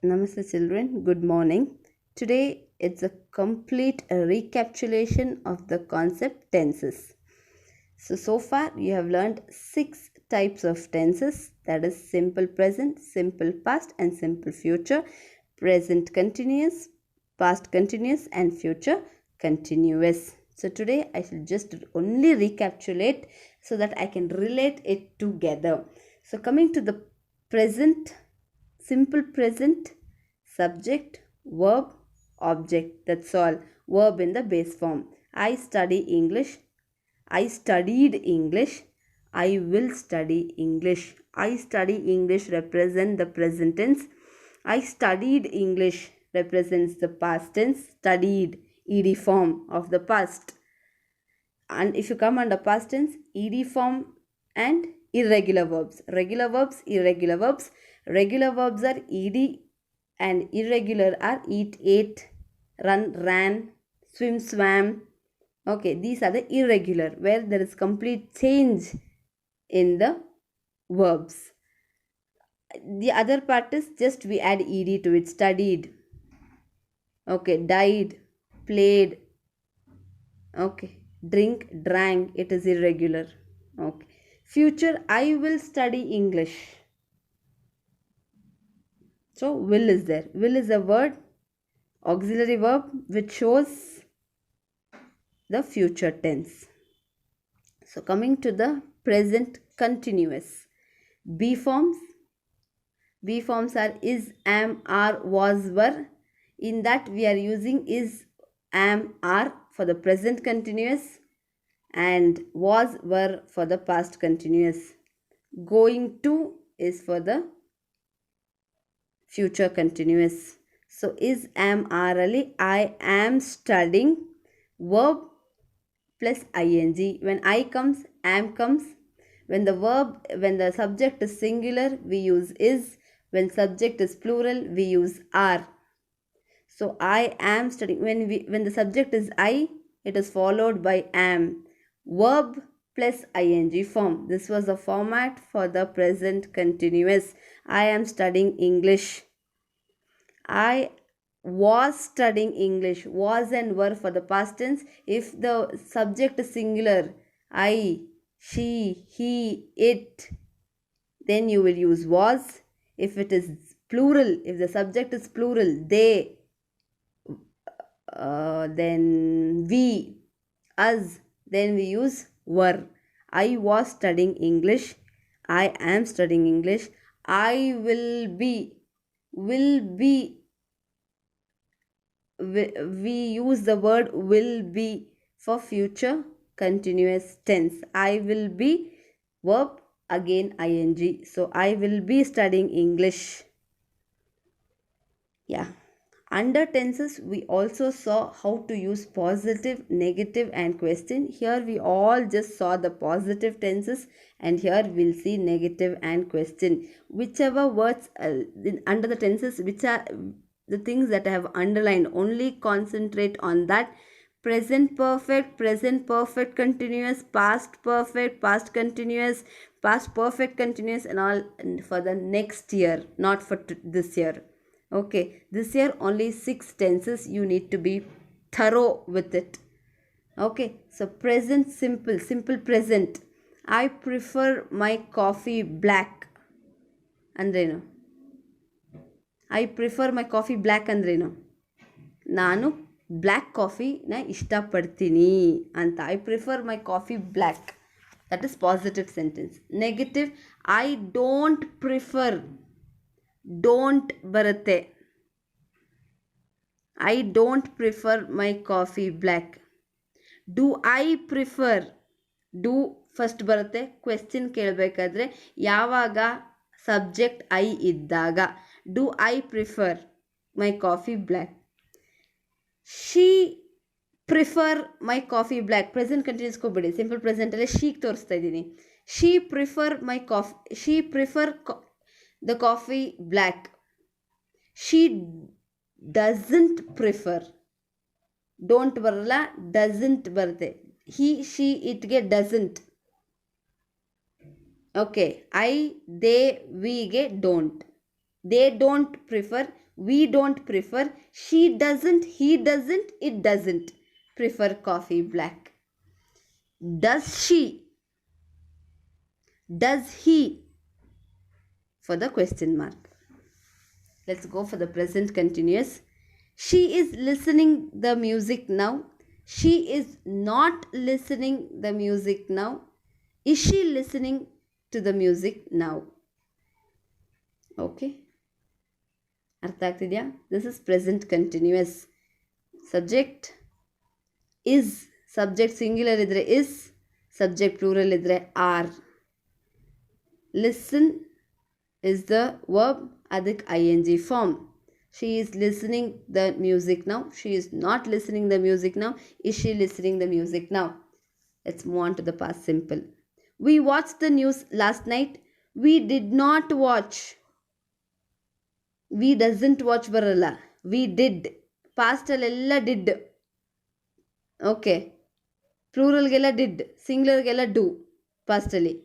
Namaste children, good morning. Today it's a complete recapitulation of the concept tenses. So far you have learned 6 types of tenses, that is simple present, simple past and simple future, present continuous, past continuous and future continuous. So today I shall just only recapitulate so that I can relate it together. So coming to the present, simple present, subject, verb, object. That's all. Verb in the base form. I study English. I studied English. I will study English. I study English represent the present tense. I studied English represents the past tense. Studied, ed form of the past. And if you come under past tense, ed form and irregular verbs. Regular verbs, irregular verbs. Regular verbs are ed and irregular are eat, ate, run, ran, swim, swam. Okay, these are the irregular where there is complete change in the verbs. The other part is just we add ed to it. Studied. Okay, died, played. Okay, drink, drank. It is irregular. Okay, future, I will study English. So will is there. Will is a word, auxiliary verb which shows the future tense. So coming to the present continuous. B forms. B forms are is, am, are, was, were. In that we are using is, am, are for the present continuous and was, were for the past continuous. Going to is for the future continuous. So is, am, are ali, I am studying, verb plus ing. When I comes, am comes. When the subject is singular, we use is. When subject is plural, we use are. So I am studying. When the subject is I, it is followed by am. Verb plus ing form. This was the format for the present continuous. I am studying English. I was studying English. Was and were for the past tense. If the subject is singular, I, she, he, it, then you will use was. If it is plural, if the subject is plural, they, then we, us, then we use were. I was studying English. I am studying English. I will be. Will be. We use the word will be for future continuous tense. I will be, verb again ing. So I will be studying English. Yeah. Under tenses, we also saw how to use positive, negative and question. Here we all just saw the positive tenses and here we'll see negative and question. Whichever words under the tenses, which are the things that I have underlined, only concentrate on that. Present perfect continuous, past perfect, past continuous, past perfect continuous and all for the next year, not for this year. Okay, this year only 6 tenses, you need to be thorough with it. Okay, so present simple, simple present. I prefer my coffee black. Andreno. I prefer my coffee black andreno. ನಾನು black ಕಾಫಿನ ಇಷ್ಟಪಡ್ತೀನಿ ಅಂತ. I prefer my coffee black. That is positive sentence. Negative, I don't prefer. Don't ಬರುತ್ತೆ. I don't prefer my coffee black. Do I prefer. Do first ಬರುತ್ತೆ. Question ಕೇಳಬೇಕಾದ್ರೆ ಯಾವಾಗ subject I ಇದ್ದಾಗ. Do I prefer my coffee black. She prefer my coffee black. Present continuous ಕೊಬಿಡಿ, simple ಪ್ರೆಸೆಂಟಲ್ಲೇ ಶೀಗೆ ತೋರಿಸ್ತಾ ಇದ್ದೀನಿ. She prefer my coffee. She prefer the coffee black. She doesn't prefer. Don't ಬರಲ್ಲ, ಡಸಂಟ್ ಬರುತ್ತೆ. ಹಿ, ಶಿ, ಇಟ್ಗೆ doesn't. Okay, I, they, ವಿಗೆ don't. They don't prefer We don't prefer. She doesn't, he doesn't, it doesn't prefer coffee black. Does she? Does he? For the question mark. Let's go for the present continuous. She is listening the music now. She is not listening the music now. Is she listening to the music now? Okay. ಅರ್ಥ ಆಗ್ತಿದೆಯಾ? This is present continuous. Subject is, subject singular ಇದ್ದರೆ is, subject plural ಇದ್ದರೆ are. Listen is the verb, ಅದಕ್ಕೆ ING form. She is listening the music now. She is not listening the music now. Is she listening the music now? Let's move on to the past simple. We watched the news last night. We did not watch. We doesn't watch ಬರಲ್ಲ. We did. ಪಾಸ್ಟಲ್ಲೆಲ್ಲ did. Okay. ಪ್ಲೂರಲ್ಗೆಲ್ಲ did, ಸಿಂಗ್ಯುಲರ್ಗೆಲ್ಲ do ಪಾಸ್ಟಲ್ಲಿ.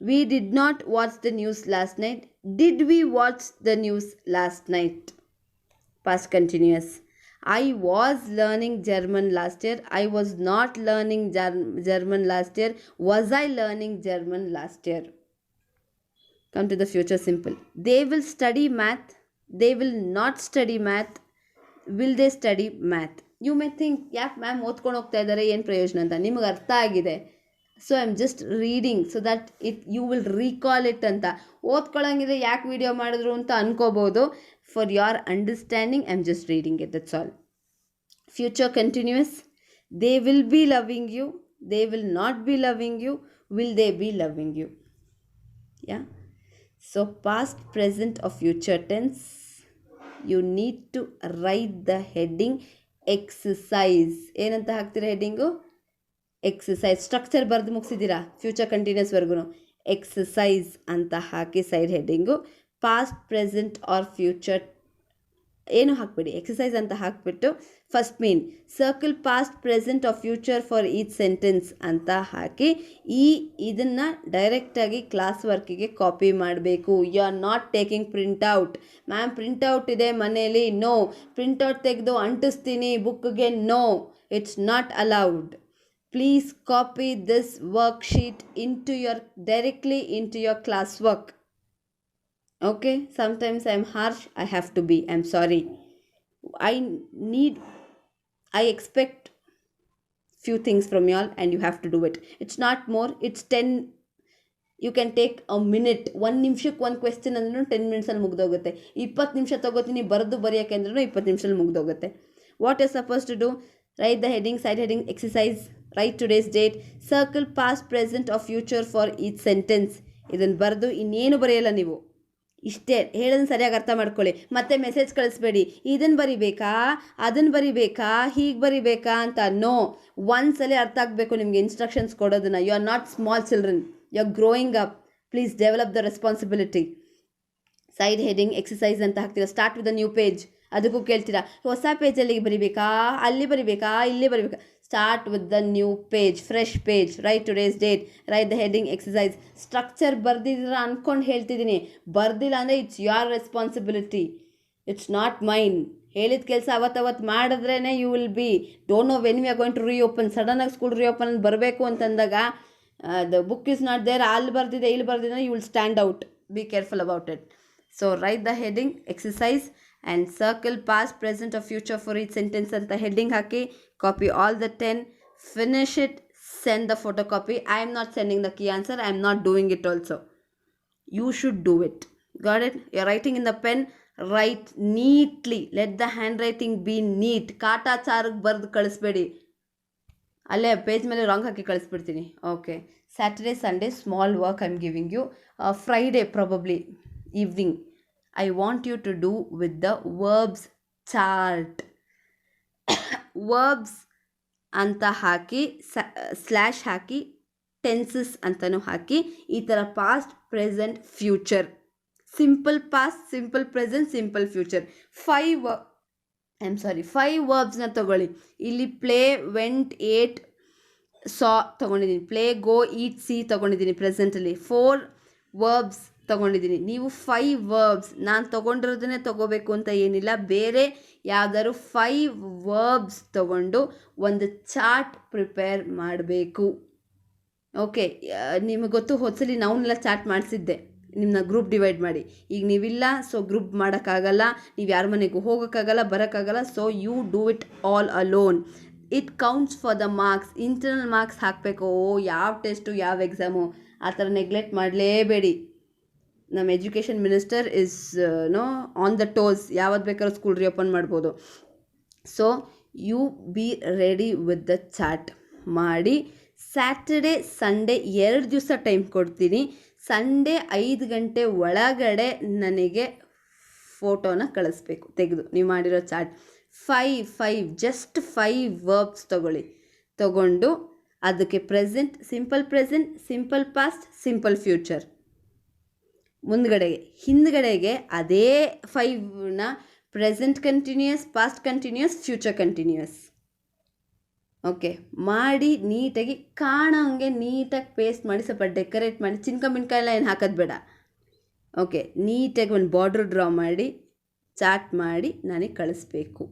We did not watch the news last night. Did we watch the news last night? Past continuous. I was learning German last year. I was not learning German last year. Was I learning German last year? Come to the future simple. They will study math. They will not study math. Will they study math? You may think, ಯಾಕೆ ma'am ಓದ್ಕೊಂಡು ಹೋಗ್ತಾ ಇದ್ದಾರೆ, ಏನು ಪ್ರಯೋಜನ ಅಂತ. ನಿಮಗೆ ಅರ್ಥ ಆಗಿದೆ. So I am just reading so that you will recall it ಅಂತ. ಓದ್ಕೊಳ್ಳೋಂಗಿದ್ರೆ ಯಾಕೆ ವಿಡಿಯೋ ಮಾಡಿದ್ರು ಅಂತ ಅನ್ಕೋಬೋದು. For your understanding, I am just reading it, that's all. Future continuous. They will be loving you. They will not be loving you. Will they be loving you? Yeah. So past, present or future tense. You need to write the heading exercise. ಏನಂತ ಹಾಕ್ತೀರಾ heading? Exercise. Structure ಬರೆದು ಮುಗಿಸಿದ್ದೀರಾ future ಕಂಟಿನ್ಯೂಸ್ವರೆಗೂ. Exercise ಅಂತ ಹಾಕಿ side heading. Past, present or future ಏನು ಹಾಕ್ಬಿಡಿ, exercise ಅಂತ ಹಾಕ್ಬಿಟ್ಟು first mean circle past, present or future for each sentence ಅಂತ ಹಾಕಿ ಇದನ್ನು ಡೈರೆಕ್ಟಾಗಿ ಕ್ಲಾಸ್ ವರ್ಕಿಗೆ ಕಾಪಿ ಮಾಡಬೇಕು. You are not taking printout. Ma'am printout ಇದೆ ಮನೇಲಿ, ನೋ. ಪ್ರಿಂಟ್ಔಟ್ ತೆಗೆದು ಅಂಟಿಸ್ತೀನಿ ಬುಕ್ಗೆ, no, it's not allowed. Please copy this worksheet directly into your classwork. Okay, sometimes I'm harsh, I have to be, I'm sorry. I expect few things from y'all and you have to do it. It's not more, it's 10, you can take a minute. 1 ನಿಮಿಷಕ್ಕೆ ಒಂದು question ಅಂದ್ರೂ 10 ಮಿನಿಟ್ಸಲ್ಲಿ ಮುಗ್ದೋಗುತ್ತೆ. 20 ನಿಮಿಷ ತಗೋತೀನಿ ಬರೆದು ಬರೆಯೋಕೆ ಅಂದ್ರೂ 20 ನಿಮಿಷದಲ್ಲಿ ಮುಗ್ದೋಗುತ್ತೆ. What you're supposed to do, write the heading, side heading, exercise, write today's date, circle past, present or future for each sentence. ಇದನ್ನು ಬರೆದು ಇನ್ನೇನು ಬರೆಯಲ್ಲ ನೀವು. ಇಷ್ಟೇ ಹೇಳೋದನ್ನು ಸರಿಯಾಗಿ ಅರ್ಥ ಮಾಡ್ಕೊಳ್ಳಿ. ಮತ್ತೆ ಮೆಸೇಜ್ ಕಳಿಸ್ಬೇಡಿ, ಇದನ್ನು ಬರಿಬೇಕಾ, ಅದನ್ನು ಬರಿಬೇಕಾ, ಹೀಗೆ ಬರಿಬೇಕಾ ಅಂತ. ನೋ, ಒಂದ್ಸಲ ಅರ್ಥ ಆಗಬೇಕು ನಿಮಗೆ ಇನ್ಸ್ಟ್ರಕ್ಷನ್ಸ್ ಕೊಡೋದನ್ನು. You are not small children, you are growing up. Please develop the responsibility. Side heading exercise ಅಂತ ಹಾಕ್ತೀರಾ. Start with the new page, ಅದಕ್ಕೂ ಕೇಳ್ತೀರಾ ಹೊಸ ಪೇಜಲ್ಲಿ ಬರಿಬೇಕಾ, ಅಲ್ಲಿ ಬರಿಬೇಕಾ, ಇಲ್ಲಿ ಬರಿಬೇಕಾ. Start with the new page, fresh page. Write today's date, write the heading exercise. Structure ಬರ್ದಿದ್ದೀರ ಅಂದ್ಕೊಂಡು ಹೇಳ್ತಿದ್ದೀನಿ. ಬರ್ದಿಲ್ಲ ಅಂದರೆ it's your responsibility, it's not mine. ಹೇಳಿದ ಕೆಲಸ ಅವತ್ತು ಮಾಡಿದ್ರೇ you will be. Don't know when we are going to reopen. ಸಡನ್ನಾಗಿ ಸ್ಕೂಲ್ ರೀಓಪನ್ ಬರಬೇಕು ಅಂತಂದಾಗ the book is not there, ಅಲ್ಲಿ ಬರ್ದಿದೆ ಇಲ್ಲಿ ಬರ್ದಿದೆ, you will stand out. Be careful about it. So write the heading exercise and circle past, present or future for each sentence ಅಂತ heading hockey copy all the 10, finish it, send the photocopy. I am not sending the key answer, I am not doing it also. You should do it. Got it? You're writing in the pen, write neatly. Let the handwriting be neat. ಕಾಟಾಚಾರಕ್ಕೆ ಬರೆದು ಕಳಿಸ್ಬೇಡಿ. ಅಲ್ಲೇ page ಮೇಲೆ wrong ಹಾಕಿ ಕಳಿಸ್ಬಿಡ್ತೀನಿ. Okay. Saturday Sunday small work I am giving you. Friday probably evening I want you to do with the verbs chart. Verbs ಅಂತ ಹಾಕಿ slash ಹಾಕಿ tenses ಅಂತಲೂ ಹಾಕಿ ಈ ಥರ past, present, future, simple past, simple present, simple future, 5 ವರ್ಬ್ಸ್ನ ತೊಗೊಳ್ಳಿ. ಇಲ್ಲಿ play, vent, eight, ಸಾ ತೊಗೊಂಡಿದ್ದೀನಿ. Play, ಗೋ, ಈಟ್, C ತೊಗೊಂಡಿದ್ದೀನಿ ಪ್ರೆಸೆಂಟಲ್ಲಿ. 4 verbs ತೊಗೊಂಡಿದ್ದೀನಿ. ನೀವು 5 ವರ್ಬ್ಸ್, ನಾನು ತೊಗೊಂಡಿರೋದನ್ನೇ ತೊಗೋಬೇಕು ಅಂತ ಏನಿಲ್ಲ, ಬೇರೆ ಯಾವ್ದಾದ್ರು 5 ವರ್ಬ್ಸ್ ತೊಗೊಂಡು ಒಂದು ಚಾರ್ಟ್ ಪ್ರಿಪೇರ್ ಮಾಡಬೇಕು. ಓಕೆ, ನಿಮಗೆ ಗೊತ್ತು, ಹೋದ್ಸಲಿ ನಾವನ್ನೆಲ್ಲ ಚಾರ್ಟ್ ಮಾಡಿಸಿದ್ದೆ ನಿಮ್ಮನ್ನ ಗ್ರೂಪ್ ಡಿವೈಡ್ ಮಾಡಿ. ಈಗ ನೀವಿಲ್ಲ, ಸೊ ಗ್ರೂಪ್ ಮಾಡೋಕ್ಕಾಗಲ್ಲ, ನೀವು ಯಾರ ಮನೆಗೂ ಹೋಗೋಕ್ಕಾಗಲ್ಲ, ಬರೋಕ್ಕಾಗಲ್ಲ. So you do it all alone. It counts for the marks. Internal marks ಹಾಕಬೇಕು. ಯಾವ ಟೆಸ್ಟು, ಯಾವ ಎಕ್ಸಾಮು ಆ ಥರ ನೆಗ್ಲೆಕ್ಟ್ ಮಾಡಲೇಬೇಡಿ. ನಮ್ಮ education minister is on the toes. ಯಾವತ್ತು ಬೇಕಾದ್ರೂ ಸ್ಕೂಲ್ ರಿಓಪನ್ ಮಾಡ್ಬೋದು. So you be ready with the chart ಮಾಡಿ. ಸ್ಯಾಟರ್ಡೆ ಸಂಡೇ 2 ದಿವಸ ಟೈಮ್ ಕೊಡ್ತೀನಿ. ಸಂಡೇ 5 ಗಂಟೆ ಒಳಗಡೆ ನನಗೆ ಫೋಟೋನ ಕಳಿಸ್ಬೇಕು ತೆಗೆದು, ನೀವು ಮಾಡಿರೋ ಚಾರ್ಟ್. 5 ಜಸ್ಟ್ 5 ವರ್ಬ್ಸ್ ತಗೊಂಡು ಅದಕ್ಕೆ present, simple past, simple future, ಹಿಂದ್ಗಡೆಗೆ ಅದೇ 5ನ present continuous, past continuous, future continuous. Okay, ಮಾಡಿ ನೀಟಾಗಿ ಕಾಣೋಂಗೆ ನೀಟಾಗಿ ಪೇಸ್ಟ್ ಮಾಡಿ, ಸ್ವಲ್ಪ ಡೆಕೋರೇಟ್ ಮಾಡಿ. ಚಿನ್ಕ ಎಲ್ಲ ಏನು ಹಾಕೋದು ಬೇಡ. ಓಕೆ, ನೀಟಾಗಿ ಒಂದು ಬಾರ್ಡ್ರ್ ಡ್ರಾ ಮಾಡಿ ಚಾರ್ಟ್ ಮಾಡಿ ನನಗೆ ಕಳಿಸ್ಬೇಕು.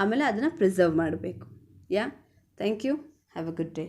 ಆಮೇಲೆ ಅದನ್ನು ಪ್ರಿಸರ್ವ್ ಮಾಡಬೇಕು. Thank you. Have a good day.